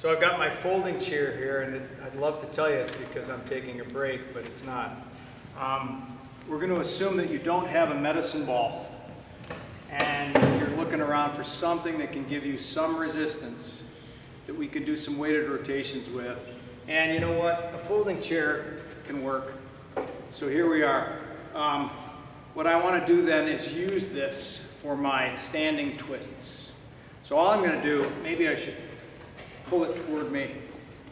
So I've got my folding chair here, and I'd love to tell you it's because I'm taking a break, but it's not. We're going to assume that you don't have a medicine ball, and you're looking around for something that can give you some resistance that we can do some weighted rotations with. And you know what? A folding chair can work. So here we are. What I want to do then is use this for my standing twists. So all I'm going to do, maybe I should pull it toward me,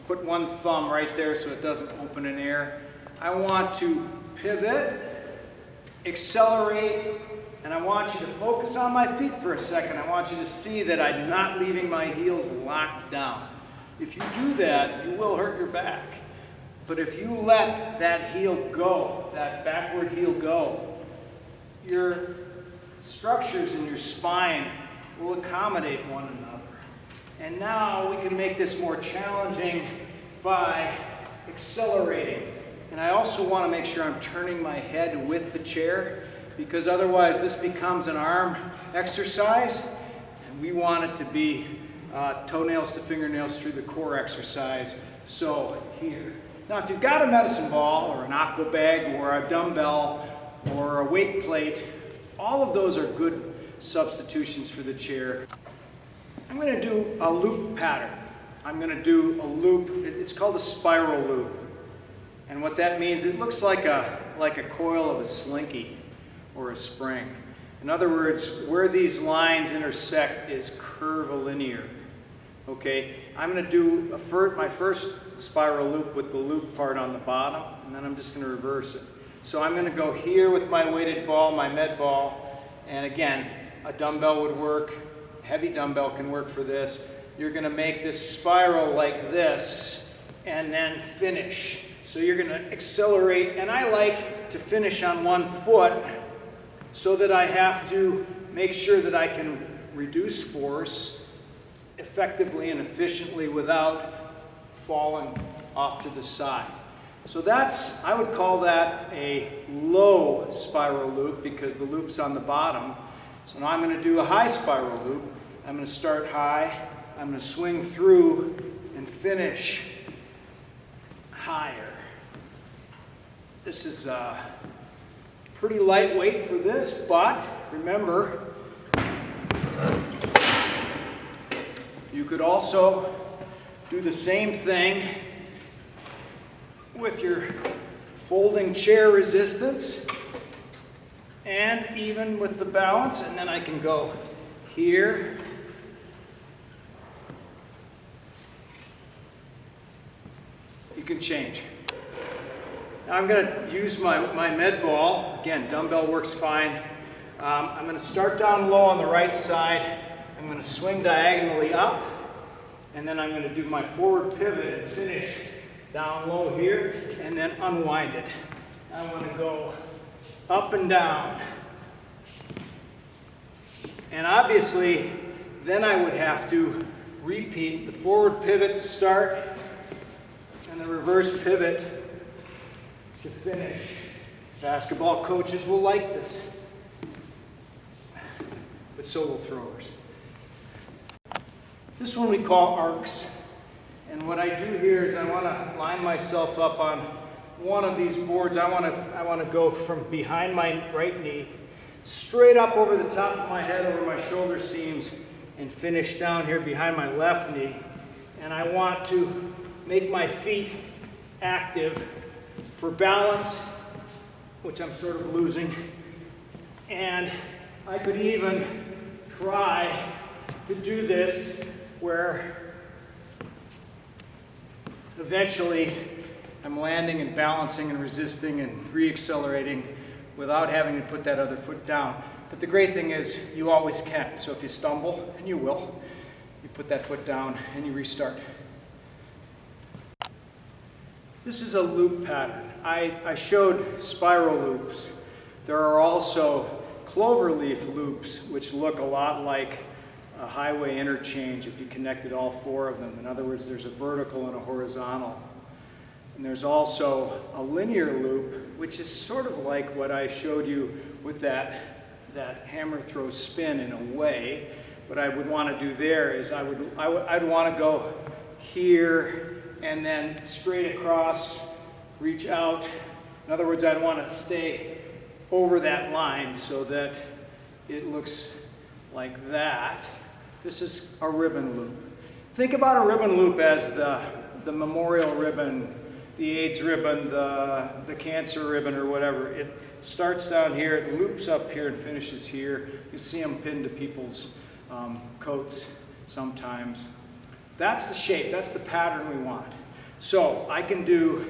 put one thumb right there so it doesn't open in air. I want to pivot, accelerate, and I want you to focus on my feet for a second. I want you to see that I'm not leaving my heels locked down. If you do that, you will hurt your back. But if you let that heel go, that backward heel go, your structures in your spine will accommodate one another. And now we can make this more challenging by accelerating. And I also want to make sure I'm turning my head with the chair, because otherwise this becomes an arm exercise, and we want it to be toenails to fingernails through the core exercise. So here. Now if you've got a medicine ball or an aqua bag or a dumbbell or a weight plate, all of those are good substitutions for the chair. I'm going to do a loop pattern. I'm going to do a loop. It's called a spiral loop. And what that means, it looks like a coil of a slinky or a spring. In other words, where these lines intersect is curvilinear. Okay, I'm going to do my first spiral loop with the loop part on the bottom, and then I'm just going to reverse it. So I'm going to go here with my weighted ball, my med ball, and again, a dumbbell would work. Heavy dumbbell can work for this. You're going to make this spiral like this and then finish. So you're going to accelerate, and I like to finish on one foot so that I have to make sure that I can reduce force effectively and efficiently without falling off to the side. So I would call that a low spiral loop because the loop's on the bottom. So now I'm going to do a high spiral loop. I'm going to start high, I'm going to swing through and finish higher. This is pretty lightweight for this, but remember, you could also do the same thing with your folding chair resistance and even with the balance, and then I can go here, you can change. Now I'm going to use my med ball. Again, dumbbell works fine. I'm going to start down low on the right side. I'm going to swing diagonally up, and then I'm going to do my forward pivot and finish down low here, and then unwind it. I want to go up and down. And obviously, then I would have to repeat the forward pivot to start and the reverse pivot to finish. Basketball coaches will like this, but so will throwers. This one we call arcs. And what I do here is I want to line myself up on one of these boards. I want to go from behind my right knee straight up over the top of my head, over my shoulder seams, and finish down here behind my left knee. And I want to make my feet active for balance, which I'm sort of losing. And I could even try to do this where eventually I'm landing and balancing and resisting and re-accelerating without having to put that other foot down. But the great thing is you always can. So if you stumble, and you will, you put that foot down and you restart. This is a loop pattern. I showed spiral loops. There are also cloverleaf loops, which look a lot like a highway interchange if you connected all four of them. In other words, there's a vertical and a horizontal. And there's also a linear loop, which is sort of like what I showed you with that hammer throw spin in a way. What I would want to do there is I'd want to go here, and then straight across, reach out. In other words, I'd want to stay over that line so that it looks like that. This is a ribbon loop. Think about a ribbon loop as the memorial ribbon, the AIDS ribbon, the cancer ribbon, or whatever. It starts down here, it loops up here and finishes here. You see them pinned to people's coats sometimes. That's the shape, that's the pattern we want. So I can do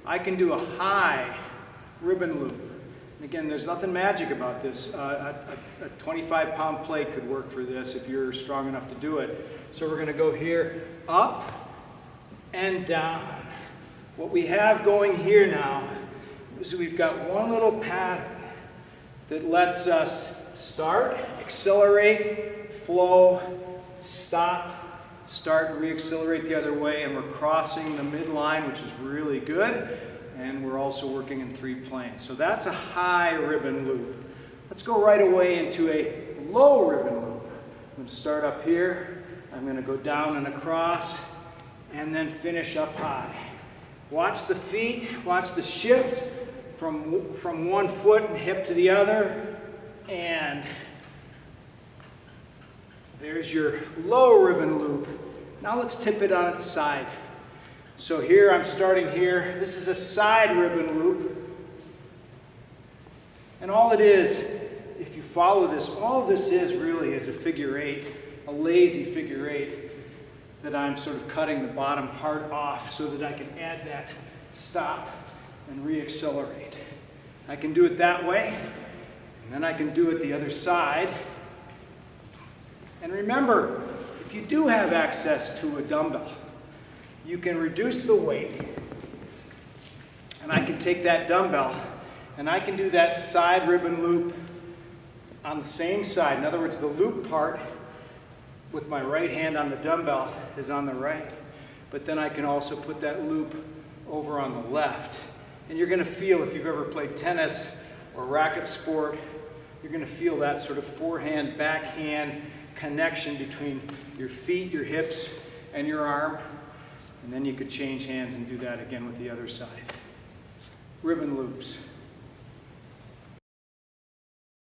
a high ribbon loop. And again, there's nothing magic about this. A 25-pound plate could work for this if you're strong enough to do it. So we're going to go here, up and down. What we have going here now is we've got one little pattern that lets us start, accelerate, flow, stop, start and re-accelerate the other way, and we're crossing the midline, which is really good, and we're also working in 3 planes. So that's a high ribbon loop. Let's go right away into a low ribbon loop. I'm going to start up here, I'm going to go down and across, and then finish up high. Watch the feet, watch the shift from one foot and hip to the other, and there's your low ribbon loop. Now let's tip it on its side. So here I'm starting here. This is a side ribbon loop. And all it is, if you follow this, all this is really is a figure 8, a lazy figure 8 that I'm sort of cutting the bottom part off so that I can add that stop and re-accelerate. I can do it that way, and then I can do it the other side. And remember, if you do have access to a dumbbell, you can reduce the weight, and I can take that dumbbell and I can do that side ribbon loop on the same side. In other words, the loop part with my right hand on the dumbbell is on the right, but then I can also put that loop over on the left. And you're going to feel, if you've ever played tennis or racket sport, you're going to feel that sort of forehand, backhand connection between your feet, your hips, and your arm. And then you could change hands and do that again with the other side. Ribbon loops.